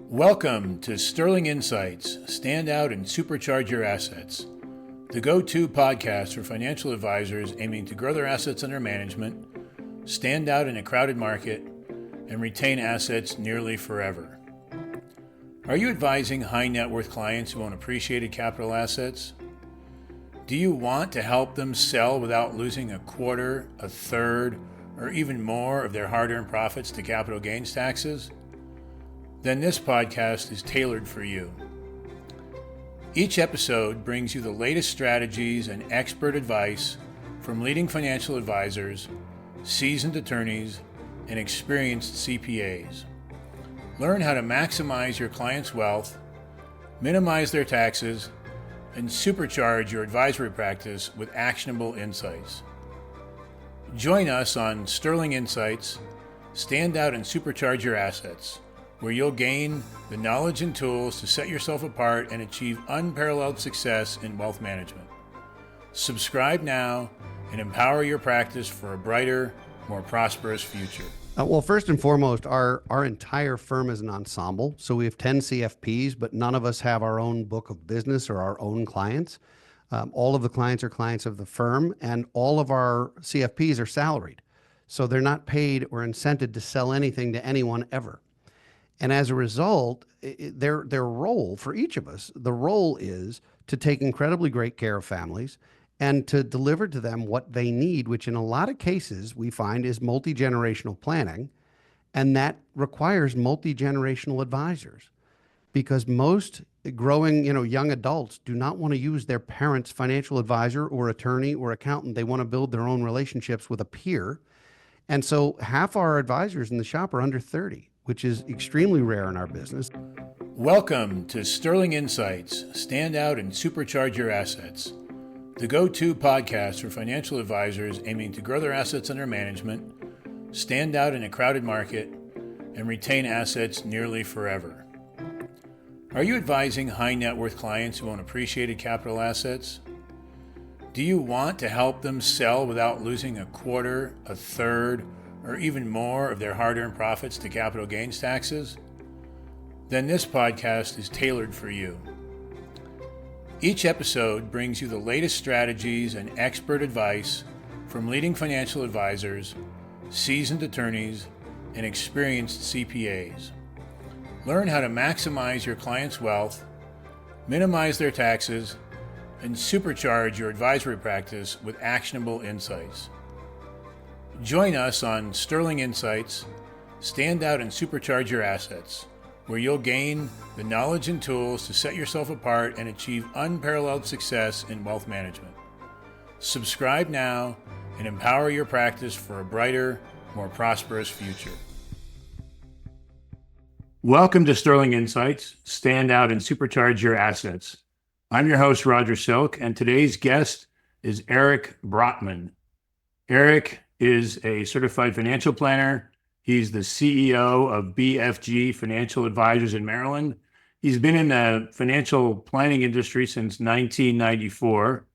Welcome to Sterling Insights, Stand Out and Supercharge Your Assets, the go-to podcast for financial advisors aiming to grow their assets under management, stand out in a crowded market, and retain assets nearly forever. Are you advising high net worth clients who own appreciated capital assets? Do you want to help them sell without losing a quarter, a third, or even more of their hard-earned profits to capital gains taxes? Then this podcast is tailored for you. Each episode brings you the latest strategies and expert advice from leading financial advisors, seasoned attorneys, and experienced CPAs. Learn how to maximize your clients' wealth, minimize their taxes, and supercharge your advisory practice with actionable insights. Join us on Sterling Insights, Stand Out and Supercharge Your Assets, where you'll gain the knowledge and tools to set yourself apart and achieve unparalleled success in wealth management. Subscribe now and empower your practice for a brighter, more prosperous future. Well, first and foremost, our entire firm is an ensemble. So we have 10 CFPs, but none of us have our own book of business or our own clients. All of the clients are clients of the firm, and all of our CFPs are salaried. So they're not paid or incented to sell anything to anyone ever. And as a result, their role for each of us, the role is to take incredibly great care of families and to deliver to them what they need, which in a lot of cases we find is multi-generational planning. And that requires multi-generational advisors, because most growing, young adults do not want to use their parents' financial advisor or attorney or accountant. They want to build their own relationships with a peer. And so half our advisors in the shop are under 30. Which is extremely rare in our business. Welcome to Sterling Insights, Stand Out and Supercharge Your Assets, the go-to podcast for financial advisors aiming to grow their assets under management, stand out in a crowded market, and retain assets nearly forever. Are you advising high net worth clients who own appreciated capital assets? Do you want to help them sell without losing a quarter, a third, or even more of their hard-earned profits to capital gains taxes? Then this podcast is tailored for you. Each episode brings you the latest strategies and expert advice from leading financial advisors, seasoned attorneys, and experienced CPAs. Learn how to maximize your clients' wealth, minimize their taxes, and supercharge your advisory practice with actionable insights. Join us on Sterling Insights, Stand Out and Supercharge Your Assets, where you'll gain the knowledge and tools to set yourself apart and achieve unparalleled success in wealth management. Subscribe now and empower your practice for a brighter, more prosperous future. Welcome to Sterling Insights, Stand Out and Supercharge Your Assets. I'm your host, Roger Silk, and today's guest is Eric Brotman. Eric is a certified financial planner. He's the CEO of BFG Financial Advisors in Maryland. He's been in the financial planning industry since 1994.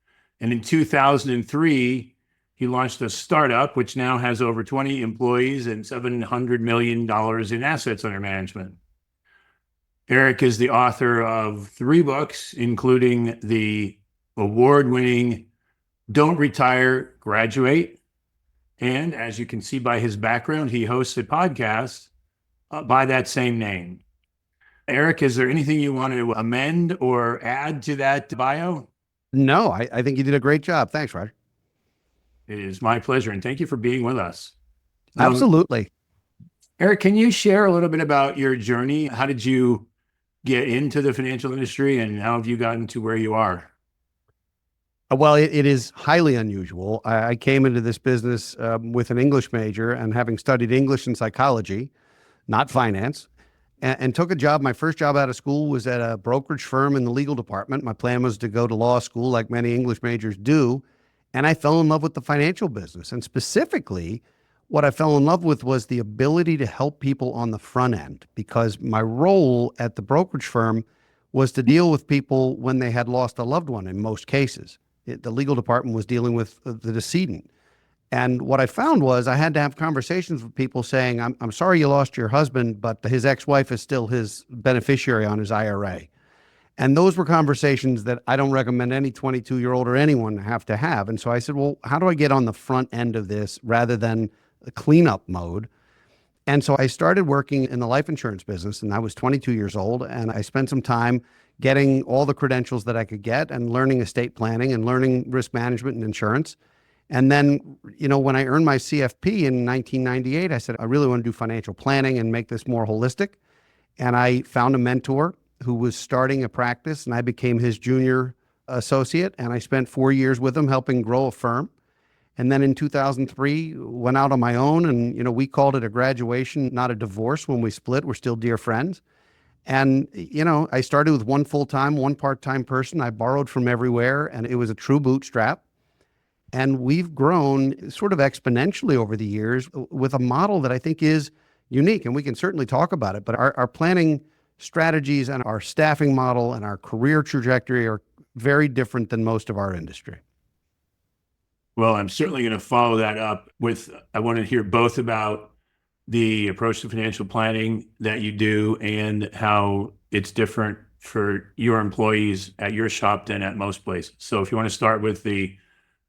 And in 2003, he launched a startup, which now has over 20 employees and $700 million in assets under management. Eric is the author of 3 books, including the award-winning Don't Retire, Graduate. And as you can see by his background, he hosts a podcast by that same name. Eric, is there anything you want to amend or add to that bio? No, I think you did a great job. Thanks, Roger. It is my pleasure, and thank you for being with us. Absolutely. Eric, can you share a little bit about your journey? How did you get into the financial industry, and how have you gotten to where you are? Well, it is highly unusual. I came into this business with an English major and having studied English and psychology, not finance, and took a job. My first job out of school was at a brokerage firm in the legal department. My plan was to go to law school like many English majors do, and I fell in love with the financial business. And specifically, what I fell in love with was the ability to help people on the front end, because my role at the brokerage firm was to deal with people when they had lost a loved one in most cases. The legal department was dealing with the decedent. And what I found was I had to have conversations with people saying, I'm sorry you lost your husband, but his ex-wife is still his beneficiary on his IRA. And those were conversations that I don't recommend any 22-year-old or anyone have to have. And so I said, well, how do I get on the front end of this rather than the cleanup mode? And so I started working in the life insurance business, and I was 22 years old, and I spent some time getting all the credentials that I could get and learning estate planning and learning risk management and insurance. And then, when I earned my CFP in 1998, I said, I really want to do financial planning and make this more holistic. And I found a mentor who was starting a practice, and I became his junior associate. And I spent 4 years with him helping grow a firm. And then in 2003, went out on my own, and, we called it a graduation, not a divorce when we split. We're still dear friends. And, I started with one full-time, one part-time person. I borrowed from everywhere, and it was a true bootstrap. And we've grown sort of exponentially over the years with a model that I think is unique. And we can certainly talk about it, but our planning strategies and our staffing model and our career trajectory are very different than most of our industry. Well, I'm certainly going to follow that up with, I want to hear both about the approach to financial planning that you do and how it's different for your employees at your shop than at most places. So if you want to start with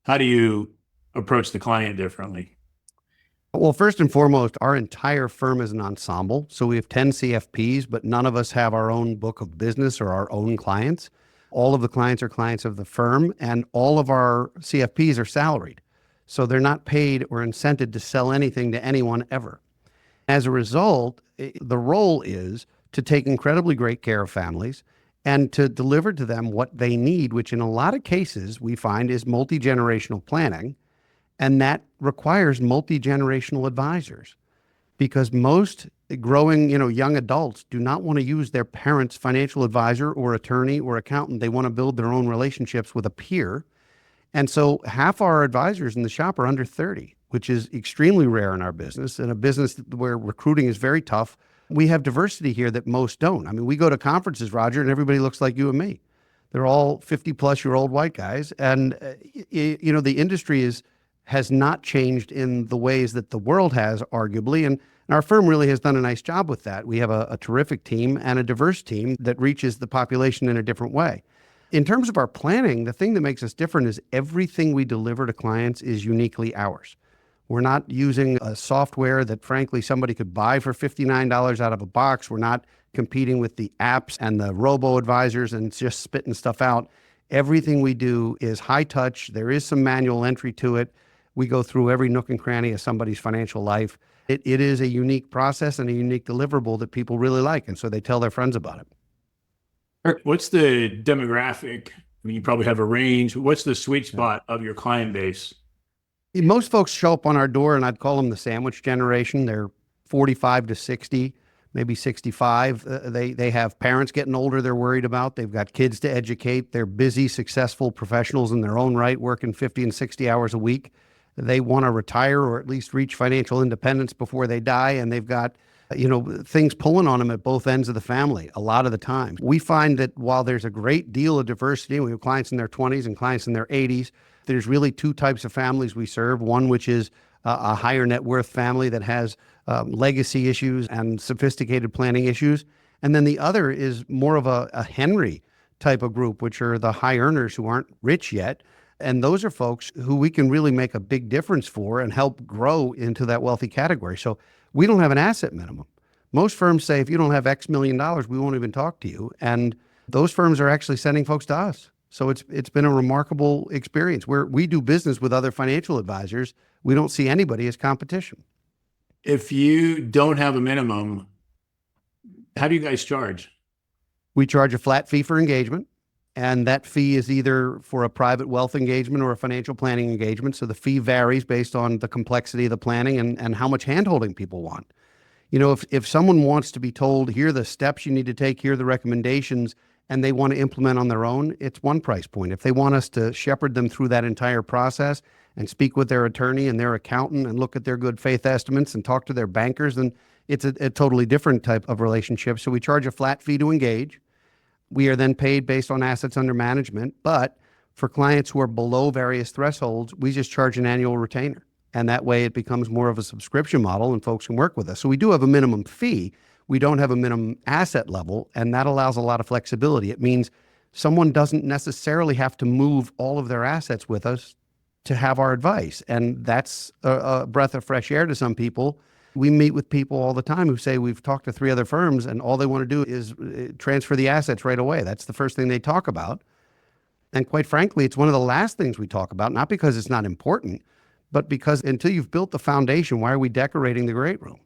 how do you approach the client differently? Well, first and foremost, our entire firm is an ensemble. So we have 10 CFPs, but none of us have our own book of business or our own clients. All of the clients are clients of the firm, and all of our CFPs are salaried. So they're not paid or incented to sell anything to anyone ever. As a result, the role is to take incredibly great care of families and to deliver to them what they need, which in a lot of cases we find is multi-generational planning. And that requires multi-generational advisors, because most growing, young adults do not want to use their parents' financial advisor or attorney or accountant. They want to build their own relationships with a peer. And so half our advisors in the shop are under 30, which is extremely rare in our business, and a business where recruiting is very tough. We have diversity here that most don't. I mean, we go to conferences, Roger, and everybody looks like you and me. They're all 50-plus-year-old white guys. And, the industry has not changed in the ways that the world has, arguably. And our firm really has done a nice job with that. We have a terrific team and a diverse team that reaches the population in a different way. In terms of our planning, the thing that makes us different is everything we deliver to clients is uniquely ours. We're not using a software that, frankly, somebody could buy for $59 out of a box. We're not competing with the apps and the robo-advisors and just spitting stuff out. Everything we do is high touch. There is some manual entry to it. We go through every nook and cranny of somebody's financial life. It is a unique process and a unique deliverable that people really like, and so they tell their friends about it. What's the demographic? I mean, you probably have a range. What's the sweet spot of your client base? Most folks show up on our door, and I'd call them the sandwich generation. They're 45 to 60, maybe 65. They have parents getting older they're worried about. They've got kids to educate. They're busy, successful professionals in their own right, working 50 and 60 hours a week. They want to retire or at least reach financial independence before they die, and they've got things pulling on them at both ends of the family a lot of the time. We find that while there's a great deal of diversity, we have clients in their 20s and clients in their 80s, there's really two types of families we serve. One, which is a higher net worth family that has legacy issues and sophisticated planning issues. And then the other is more of a Henry type of group, which are the high earners who aren't rich yet. And those are folks who we can really make a big difference for and help grow into that wealthy category. So we don't have an asset minimum. Most firms say, if you don't have X million dollars, we won't even talk to you. And those firms are actually sending folks to us. So it's been a remarkable experience where we do business with other financial advisors. We don't see anybody as competition. If you don't have a minimum, how do you guys charge? We charge a flat fee for engagement. And that fee is either for a private wealth engagement or a financial planning engagement. So the fee varies based on the complexity of the planning and how much handholding people want. If someone wants to be told, here are the steps you need to take, here are the recommendations, and they want to implement on their own, it's one price point. If they want us to shepherd them through that entire process and speak with their attorney and their accountant and look at their good faith estimates and talk to their bankers, then it's a totally different type of relationship. So we charge a flat fee to engage. We are then paid based on assets under management, but for clients who are below various thresholds, we just charge an annual retainer. And that way it becomes more of a subscription model and folks can work with us. So we do have a minimum fee. We don't have a minimum asset level, and that allows a lot of flexibility. It means someone doesn't necessarily have to move all of their assets with us to have our advice. And that's a breath of fresh air to some people. We meet with people all the time who say we've talked to 3 other firms and all they want to do is transfer the assets right away. That's the first thing they talk about. And quite frankly, it's one of the last things we talk about, not because it's not important, but because until you've built the foundation, why are we decorating the great room?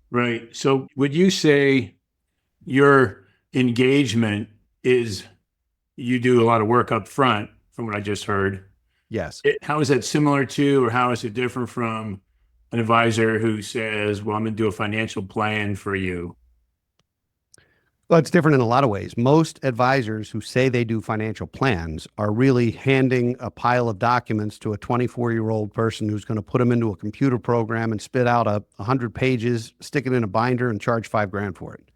Right. So would you say your engagement is you do a lot of work up front from what I just heard? Yes. How is that similar to, or how is it different from an advisor who says, well, I'm going to do a financial plan for you? Well, it's different in a lot of ways. Most advisors who say they do financial plans are really handing a pile of documents to a 24-year-old person who's going to put them into a computer program and spit out 100 pages, stick it in a binder, and charge $5,000 for it.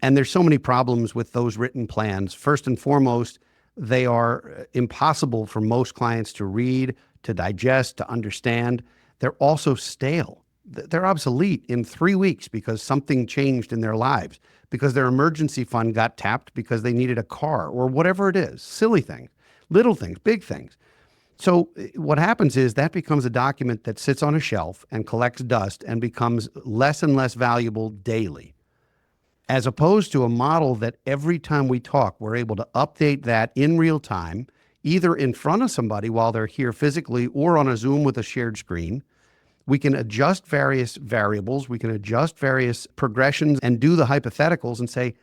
And there's so many problems with those written plans. First and foremost, they are impossible for most clients to read, to digest, to understand. They're also stale. They're obsolete in 3 weeks because something changed in their lives, because their emergency fund got tapped because they needed a car or whatever it is, silly things, little things, big things. So what happens is that becomes a document that sits on a shelf and collects dust and becomes less and less valuable daily, as opposed to a model that every time we talk, we're able to update that in real time, either in front of somebody while they're here physically or on a Zoom with a shared screen. We can adjust various variables. We can adjust various progressions and do the hypotheticals and say,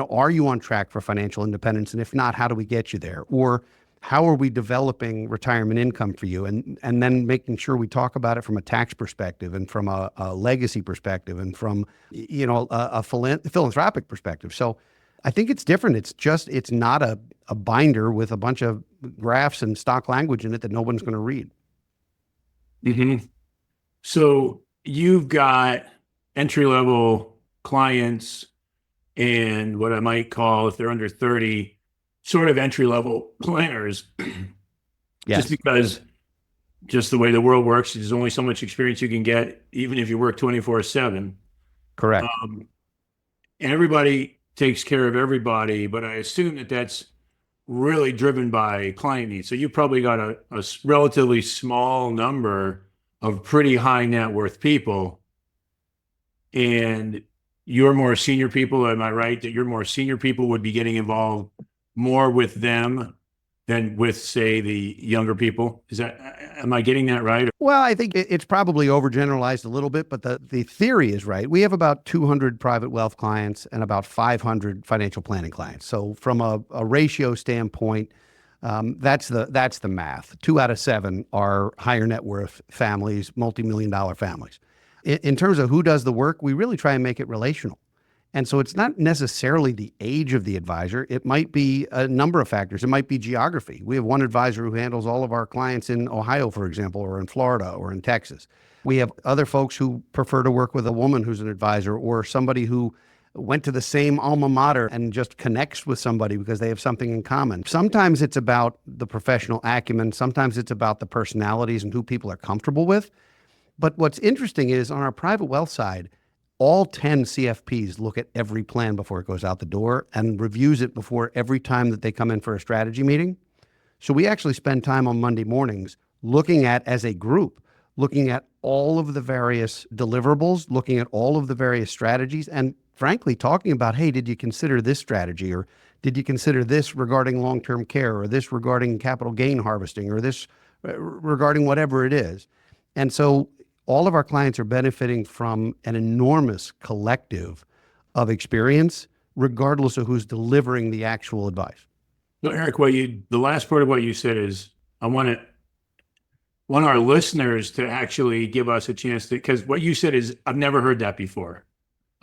are you on track for financial independence? And if not, how do we get you there? Or how are we developing retirement income for you? And then making sure we talk about it from a tax perspective and from a legacy perspective and from, a philanthropic perspective. So I think it's different. It's not a binder with a bunch of graphs and stock language in it that no one's going to read. Mm-hmm. So you've got entry-level clients and what I might call, if they're under 30, sort of entry-level planners. Yes. Just because just the way the world works, there's only so much experience you can get, even if you work 24/7. Correct. And everybody takes care of everybody, but I assume that that's really driven by client needs. So you've probably got a relatively small number of pretty high net worth people, and you're more senior people. Am I right that your more senior people would be getting involved more with them than with, say, the younger people? Am I getting that right? Well, I think it's probably overgeneralized a little bit, but the theory is right. We have about 200 private wealth clients and about 500 financial planning clients. So from a ratio standpoint, that's the math. 2 out of 7 are higher net worth families, multi-million-dollar families. In terms of who does the work, we really try and make it relational. And so it's not necessarily the age of the advisor. It might be a number of factors. It might be geography. We have one advisor who handles all of our clients in Ohio, for example, or in Florida or in Texas. We have other folks who prefer to work with a woman who's an advisor or somebody who went to the same alma mater and just connects with somebody because they have something in common. Sometimes it's about the professional acumen. Sometimes it's about the personalities and who people are comfortable with. But what's interesting is on our private wealth side, all 10 CFPs look at every plan before it goes out the door and reviews it before every time that they come in for a strategy meeting. So we actually spend time on Monday mornings looking at, as a group, looking at all of the various deliverables, looking at all of the various strategies, and frankly, talking about, hey, did you consider this strategy? Or did you consider this regarding long-term care, or this regarding capital gain harvesting, or this regarding whatever it is? And so all of our clients are benefiting from an enormous collective of experience, regardless of who's delivering the actual advice. So Eric, the last part of what you said is, I want our listeners to actually give us a chance to, because what you said is, I've never heard that before.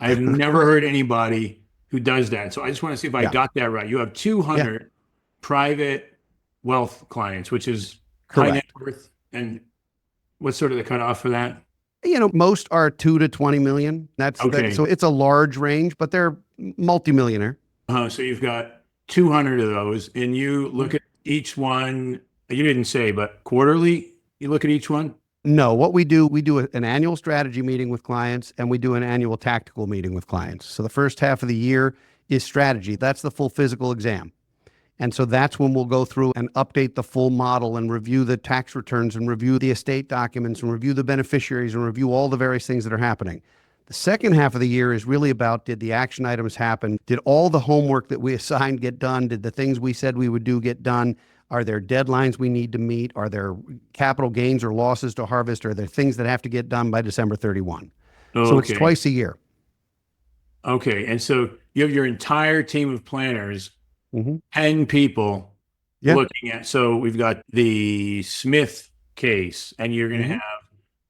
I've never heard anybody who does that. So I just want to see if I got that right. You have 200 private wealth clients, which is high net worth. And what's sort of the cutoff for that? Most are 2 to 20 million. So it's a large range, but they're multimillionaire. So you've got 200 of those, and you look at each one. You didn't say, but quarterly, you look at each one? No, what we do an annual strategy meeting with clients and we do an annual tactical meeting with clients. So the first half of the year is strategy. That's the full physical exam. And so that's when we'll go through and update the full model and review the tax returns and review the estate documents and review the beneficiaries and review all the various things that are happening. The second half of the year is really about, did the action items happen? Did all the homework that we assigned get done? Did the things we said we would do get done? Are there deadlines we need to meet? Are there capital gains or losses to harvest? Are there things that have to get done by December 31? So it's Okay. twice a year. Okay. And so you have your entire team of planners, Mm-hmm. 10 people Yeah. looking at, so we've got the Smith case, and you're going to Mm-hmm.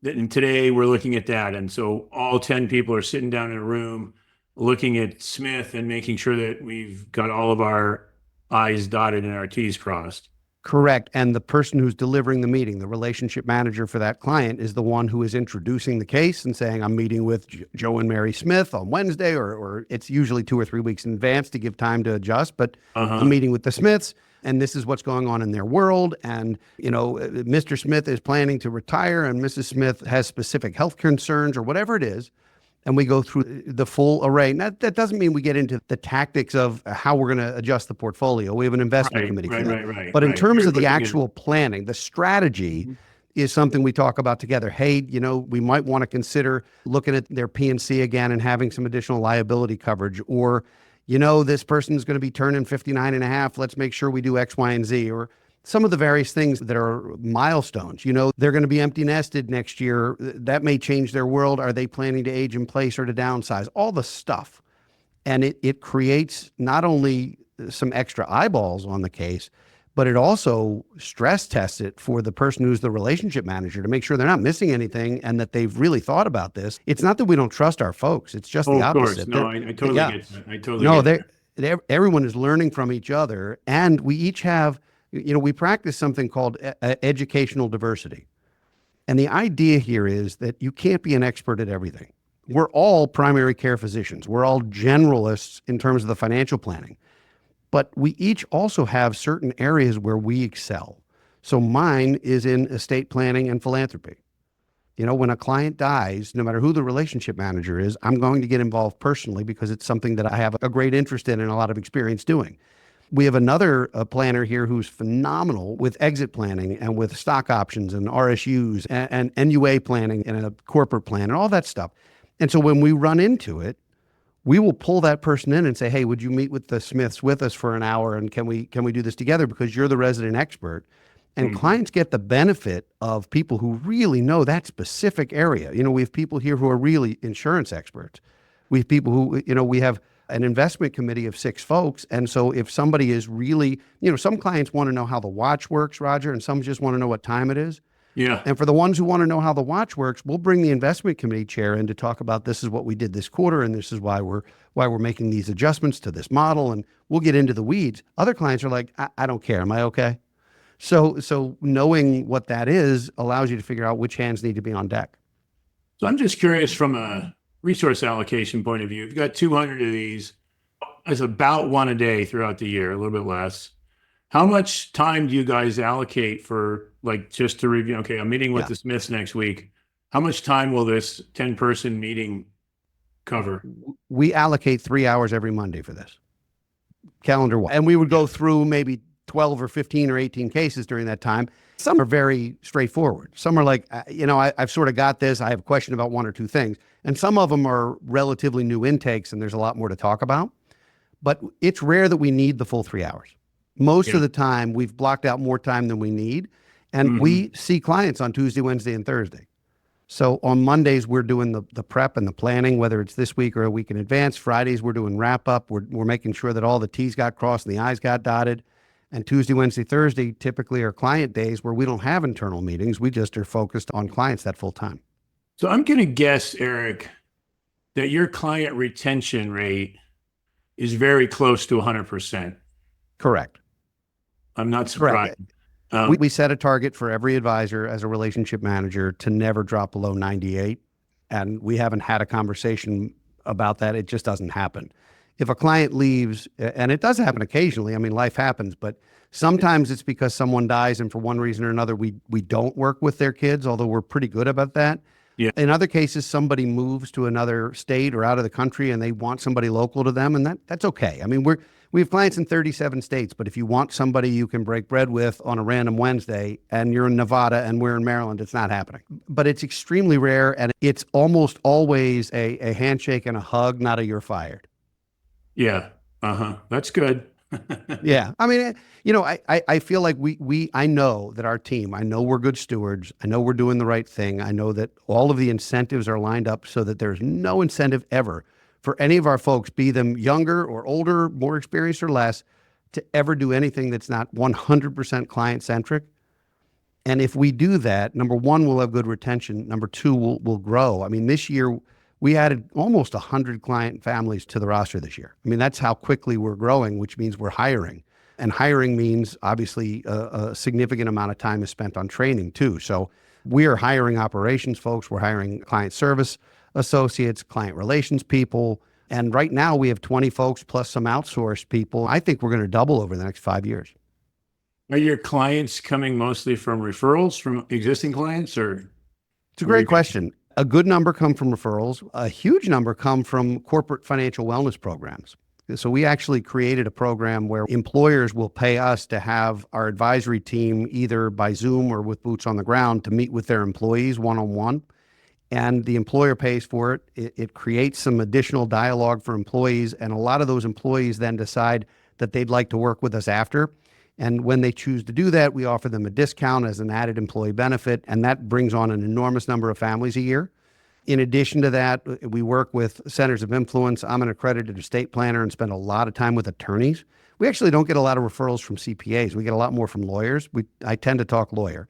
have, and today we're looking at that. And so all 10 people are sitting down in a room looking at Smith and making sure that we've got all of our I's dotted and our T's crossed. Correct. And the person who's delivering the meeting, the relationship manager for that client, is the one who is introducing the case and saying, I'm meeting with Joe and Mary Smith on Wednesday, or it's usually 2 or 3 weeks in advance to give time to adjust. But Uh-huh. I'm meeting with the Smiths, and this is what's going on in their world. And, Mr. Smith is planning to retire, and Mrs. Smith has specific health concerns or whatever it is. And we go through the full array. And that doesn't mean we get into the tactics of how we're going to adjust the portfolio. We have an investment committee for that. But in terms of the actual planning, the strategy is something we talk about together. Hey, we might want to consider looking at their P&C again and having some additional liability coverage. Or, this person's going to be turning 59 and a half. Let's make sure we do X, Y, and Z. Or some of the various things that are milestones. They're going to be empty nested next year. That may change their world. Are they planning to age in place or to downsize? All the stuff. And it creates not only some extra eyeballs on the case, but it also stress tests it for the person who's the relationship manager to make sure they're not missing anything and that they've really thought about this. It's not that we don't trust our folks. It's just the Of course. opposite. No, I totally get that. I totally No, get that. everyone is learning from each other, and we each have, we practice something called educational diversity. And the idea here is that you can't be an expert at everything. We're all primary care physicians. We're all generalists in terms of the financial planning. But we each also have certain areas where we excel. So mine is in estate planning and philanthropy. When a client dies, no matter who the relationship manager is, I'm going to get involved personally because it's something that I have a great interest in and a lot of experience doing. We have another planner here who's phenomenal with exit planning and with stock options and RSUs and NUA planning and a corporate plan and all that stuff. And so when we run into it, we will pull that person in and say, hey, would you meet with the Smiths with us for an hour? And can we do this together because you're the resident expert? And clients get the benefit of people who really know that specific area. We have people here who are really insurance experts. We have people who, we have an investment committee of 6 folks. And so if somebody is really, some clients want to know how the watch works, Roger, and some just want to know what time it is. Yeah. And for the ones who want to know how the watch works, we'll bring the investment committee chair in to talk about this is what we did this quarter, and this is why we're making these adjustments to this model, and we'll get into the weeds. Other clients are like, I don't care. Am I okay? So knowing what that is allows you to figure out which hands need to be on deck. So I'm just curious from a resource allocation point of view. You've got 200 of these. It's about one a day throughout the year, a little bit less. How much time do you guys allocate for, just to review? Okay, I'm meeting with the Smiths next week. How much time will this 10-person meeting cover? We allocate 3 hours every Monday for this, calendar-wise. And we would go through maybe 12 or 15 or 18 cases during that time. Some are very straightforward. Some are like, I've sort of got this. I have a question about 1 or 2 things. And some of them are relatively new intakes and there's a lot more to talk about. But it's rare that we need the full 3 hours. Most of the time, we've blocked out more time than we need. And we see clients on Tuesday, Wednesday, and Thursday. So on Mondays, we're doing the prep and the planning, whether it's this week or a week in advance. Fridays, we're doing wrap up. We're making sure that all the T's got crossed and the I's got dotted. And Tuesday, Wednesday, Thursday typically are client days where we don't have internal meetings. We just are focused on clients that full time. So I'm going to guess, Eric, that your client retention rate is very close to 100%. Correct. I'm not surprised. We set a target for every advisor as a relationship manager to never drop below 98. And we haven't had a conversation about that. It just doesn't happen. if a client leaves, and it does happen occasionally, I mean, life happens, but sometimes it's because someone dies and for one reason or another, we don't work with their kids, although we're pretty good about that. Yeah. In other cases, somebody moves to another state or out of the country and they want somebody local to them, and that's okay. I mean, we have clients in 37 states, but if you want somebody you can break bread with on a random Wednesday and you're in Nevada and we're in Maryland, it's not happening. But it's extremely rare, and it's almost always a handshake and a hug, not a you're fired. Yeah. That's good. Yeah. I mean, I feel like I know that our team, I know we're good stewards. I know we're doing the right thing. I know that all of the incentives are lined up so that there's no incentive ever for any of our folks, be them younger or older, more experienced or less, to ever do anything that's not 100% client-centric. And if we do that, number one, we'll have good retention. Number two, we'll grow. I mean, this year, we added almost 100 client families to the roster this year. I mean, that's how quickly we're growing, which means we're hiring. And hiring means, obviously, a significant amount of time is spent on training, too. So we are hiring operations folks. We're hiring client service associates, client relations people. And right now, we have 20 folks plus some outsourced people. I think we're going to double over the next 5 years. Are your clients coming mostly from referrals from existing clients, or? It's a great question. A good number come from referrals. A huge number come from corporate financial wellness programs. So we actually created a program where employers will pay us to have our advisory team either by Zoom or with boots on the ground to meet with their employees one-on-one. And the employer pays for it. It creates some additional dialogue for employees. And a lot of those employees then decide that they'd like to work with us after. And when they choose to do that, we offer them a discount as an added employee benefit. And that brings on an enormous number of families a year. In addition to that, we work with centers of influence. I'm an accredited estate planner and spend a lot of time with attorneys. We actually don't get a lot of referrals from CPAs. We get a lot more from lawyers. I tend to talk lawyer.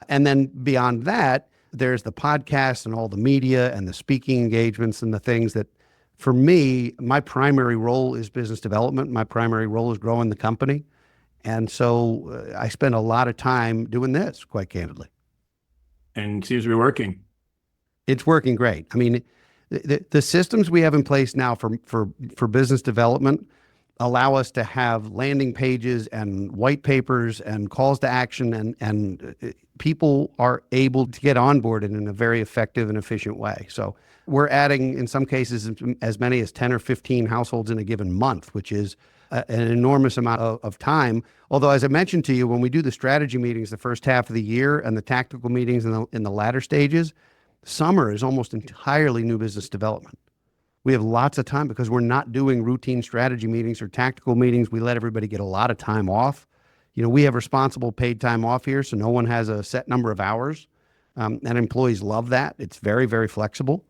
And then beyond that, there's the podcast and all the media and the speaking engagements and the things that, for me, my primary role is business development. My primary role is growing the company. And so I spend a lot of time doing this, quite candidly. And it seems to be working. It's working great. I mean, the systems we have in place now for business development allow us to have landing pages and white papers and calls to action, and people are able to get onboarded in a very effective and efficient way. So we're adding, in some cases, as many as 10 or 15 households in a given month, which is an enormous amount of time. Although, as I mentioned to you, when we do the strategy meetings the first half of the year and the tactical meetings in the latter stages, summer is almost entirely new business development. We have lots of time because we're not doing routine strategy meetings or tactical meetings. We let everybody get a lot of time off. We have responsible paid time off here, so no one has a set number of hours. And employees love that. It's very, very flexible.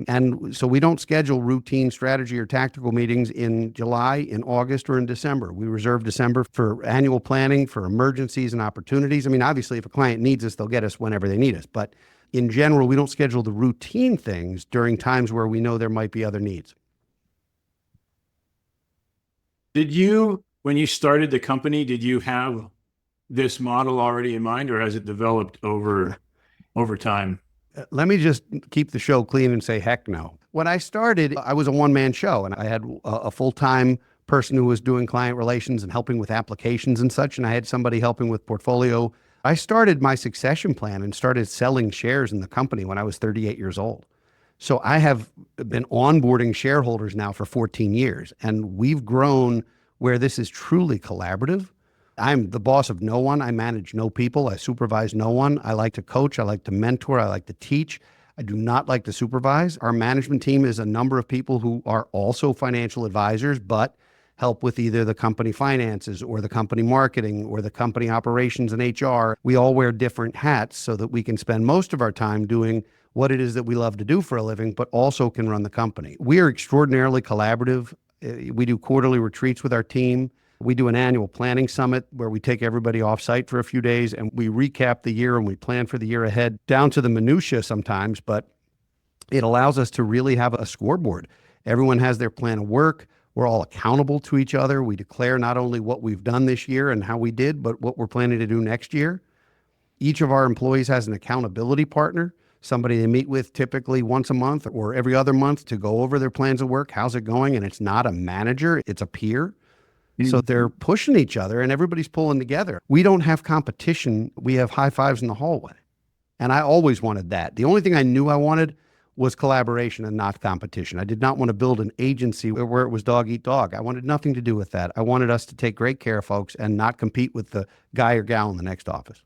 And so we don't schedule routine strategy or tactical meetings in July, in August, or in December. We reserve December for annual planning, for emergencies and opportunities. I mean, obviously, if a client needs us, they'll get us whenever they need us. But in general, we don't schedule the routine things during times where we know there might be other needs. Did you, when you started the company, did you have this model already in mind, or has it developed over time? Let me just keep the show clean and say, heck no. When I started, I was a one-man show, and I had a full-time person who was doing client relations and helping with applications and such, and I had somebody helping with portfolio. I started my succession plan and started selling shares in the company when I was 38 years old. So I have been onboarding shareholders now for 14 years, and we've grown where this is truly collaborative. I'm the boss of no one. I manage no people. I supervise no one. I like to coach. I like to mentor. I like to teach. I do not like to supervise. Our management team is a number of people who are also financial advisors, but help with either the company finances or the company marketing or the company operations and HR. We all wear different hats so that we can spend most of our time doing what it is that we love to do for a living, but also can run the company. We are extraordinarily collaborative. We do quarterly retreats with our team. We do an annual planning summit where we take everybody off site for a few days and we recap the year and we plan for the year ahead down to the minutia sometimes, but it allows us to really have a scoreboard. Everyone has their plan of work. We're all accountable to each other. We declare not only what we've done this year and how we did, but what we're planning to do next year. Each of our employees has an accountability partner, somebody they meet with typically once a month or every other month to go over their plans of work. How's it going? And it's not a manager, it's a peer. So they're pushing each other and everybody's pulling together. We don't have competition. We have high fives in the hallway. And I always wanted that. The only thing I knew I wanted was collaboration and not competition. I did not want to build an agency where it was dog eat dog. I wanted nothing to do with that. I wanted us to take great care of folks and not compete with the guy or gal in the next office.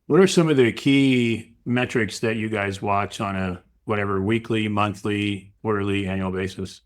What are some of the key metrics that you guys watch on a whatever weekly, monthly, quarterly, annual basis?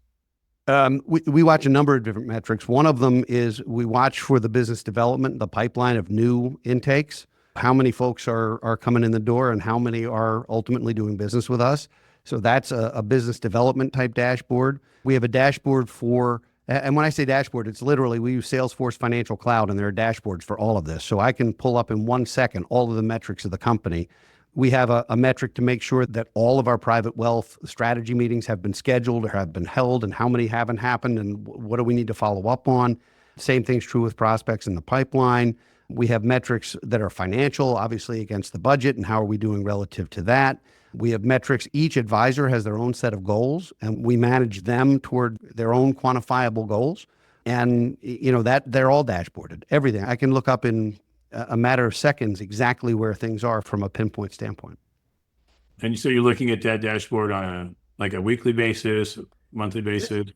We watch a number of different metrics. One of them is we watch for the business development, the pipeline of new intakes, how many folks are coming in the door and how many are ultimately doing business with us. So that's a business development type dashboard. We have a dashboard for, and when I say dashboard, it's literally, we use Salesforce Financial Cloud and there are dashboards for all of this. So I can pull up in 1 second all of the metrics of the company. We have a metric to make sure that all of our private wealth strategy meetings have been scheduled or have been held and how many haven't happened and what do we need to follow up on. Same thing's true with prospects in the pipeline. We have metrics that are financial, obviously against the budget and how are we doing relative to that. We have metrics. Each advisor has their own set of goals and we manage them toward their own quantifiable goals. And that they're all dashboarded, everything. I can look up in a matter of seconds exactly where things are from a pinpoint standpoint. And so you're looking at that dashboard on a weekly basis, monthly basis?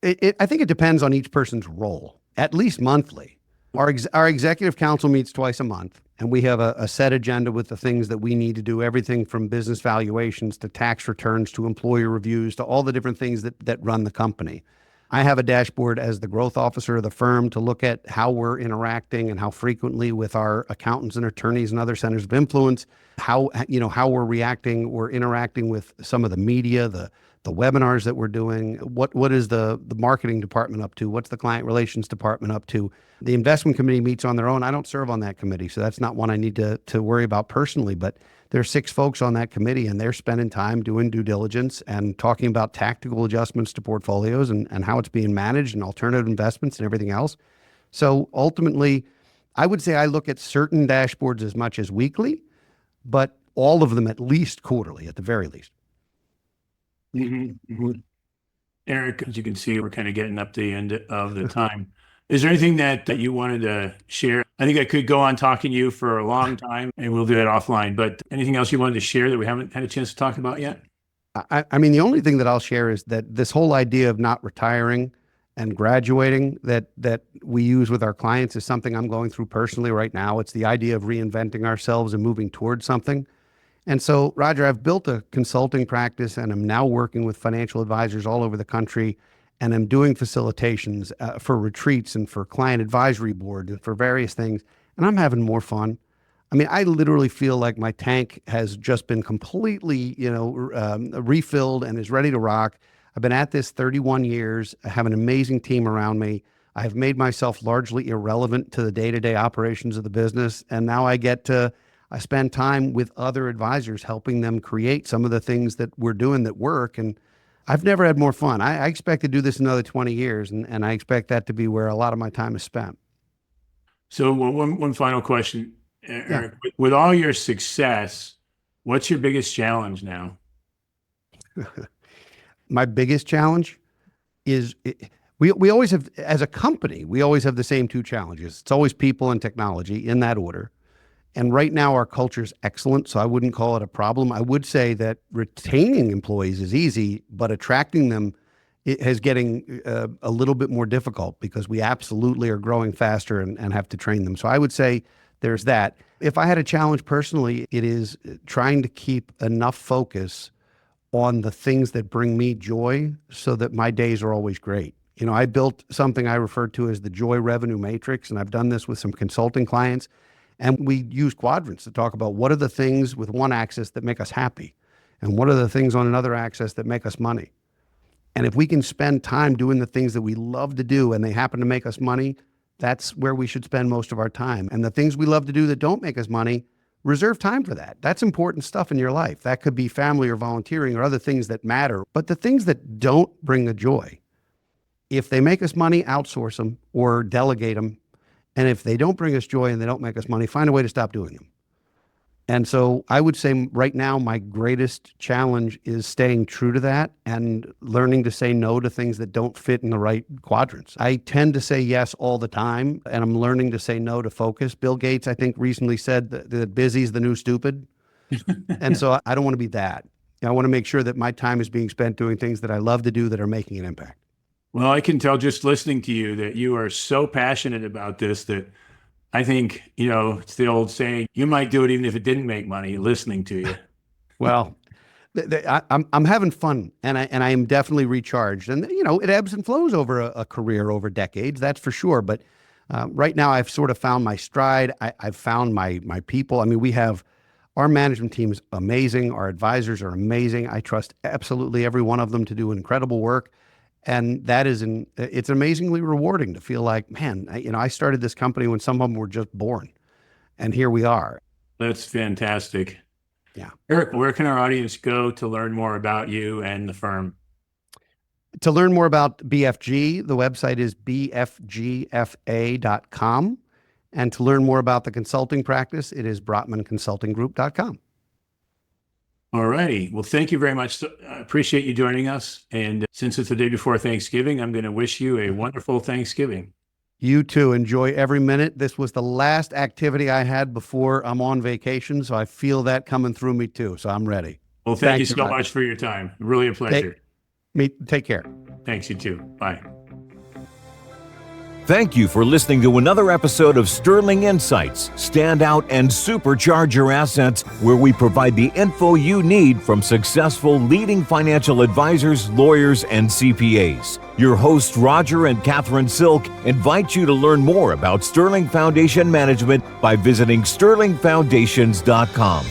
I think it depends on each person's role, at least monthly. Our executive council meets twice a month, and we have a set agenda with the things that we need to do, everything from business valuations to tax returns to employee reviews to all the different things that run the company. I have a dashboard as the growth officer of the firm to look at how we're interacting and how frequently with our accountants and attorneys and other centers of influence, how we're reacting or interacting with some of the media, the webinars that we're doing. What is the marketing department up to? What's the client relations department up to? The investment committee meets on their own. I don't serve on that committee, so that's not one I need to worry about personally, but there are 6 folks on that committee and they're spending time doing due diligence and talking about tactical adjustments to portfolios and how it's being managed and alternative investments and everything else. So ultimately, I would say I look at certain dashboards as much as weekly, but all of them at least quarterly at the very least. Eric, as you can see, we're kind of getting up to the end of the time. Is there anything that you wanted to share? I think I could go on talking to you for a long time and we'll do that offline, but anything else you wanted to share that we haven't had a chance to talk about yet? I mean, the only thing that I'll share is that this whole idea of not retiring and graduating that we use with our clients is something I'm going through personally right now. It's the idea of reinventing ourselves and moving towards something. And so, Roger, I've built a consulting practice and I'm now working with financial advisors all over the country. And I'm doing facilitations for retreats and for client advisory board and for various things. And I'm having more fun. I mean, I literally feel like my tank has just been completely, refilled and is ready to rock. I've been at this 31 years. I have an amazing team around me. I have made myself largely irrelevant to the day-to-day operations of the business. And now I spend time with other advisors, helping them create some of the things that we're doing that work. And I've never had more fun. I expect to do this another 20 years, and I expect that to be where a lot of my time is spent. So one final question, Eric. Yeah. With all your success, what's your biggest challenge now? My biggest challenge is we always have, as a company, we always have the same 2 challenges. It's always people and technology in that order. And right now our culture is excellent, so I wouldn't call it a problem. I would say that retaining employees is easy, but attracting them is getting a little bit more difficult because we absolutely are growing faster and have to train them. So I would say there's that. If I had a challenge personally, it is trying to keep enough focus on the things that bring me joy so that my days are always great. I built something I refer to as the joy revenue matrix, and I've done this with some consulting clients. And we use quadrants to talk about what are the things with one axis that make us happy and what are the things on another axis that make us money. And if we can spend time doing the things that we love to do and they happen to make us money, that's where we should spend most of our time. And the things we love to do that don't make us money, reserve time for that. That's important stuff in your life. That could be family or volunteering or other things that matter. But the things that don't bring the joy, if they make us money, outsource them or delegate them. And if they don't bring us joy and they don't make us money, find a way to stop doing them. And so I would say right now, my greatest challenge is staying true to that and learning to say no to things that don't fit in the right quadrants. I tend to say yes all the time, and I'm learning to say no to focus. Bill Gates, I think, recently said that busy is the new stupid. And so I don't want to be that. I want to make sure that my time is being spent doing things that I love to do that are making an impact. Well, I can tell just listening to you that you are so passionate about this that I think, it's the old saying, you might do it even if it didn't make money, listening to you. Well, I'm having fun, and I am definitely recharged. And, it ebbs and flows over a career over decades, that's for sure. But right now I've sort of found my stride. I've found my people. I mean, our management team is amazing. Our advisors are amazing. I trust absolutely every one of them to do incredible work. And it's amazingly rewarding to feel like, man, I started this company when some of them were just born, and here we are. That's fantastic. Yeah. Eric, where can our audience go to learn more about you and the firm? To learn more about BFG, the website is bfgfa.com. And to learn more about the consulting practice, it is brotmanconsultinggroup.com. All righty. Well, thank you very much. I appreciate you joining us. And since it's the day before Thanksgiving, I'm going to wish you a wonderful Thanksgiving. You too. Enjoy every minute. This was the last activity I had before I'm on vacation, so I feel that coming through me too. So I'm ready. Well, thank you so much for your time. Really a pleasure. Take care. Thanks, you too. Bye. Thank you for listening to another episode of Sterling Insights, Stand Out and Supercharge Your Assets, where we provide the info you need from successful leading financial advisors, lawyers, and CPAs. Your hosts, Roger and Catherine Silk, invite you to learn more about Sterling Foundation Management by visiting sterlingfoundations.com.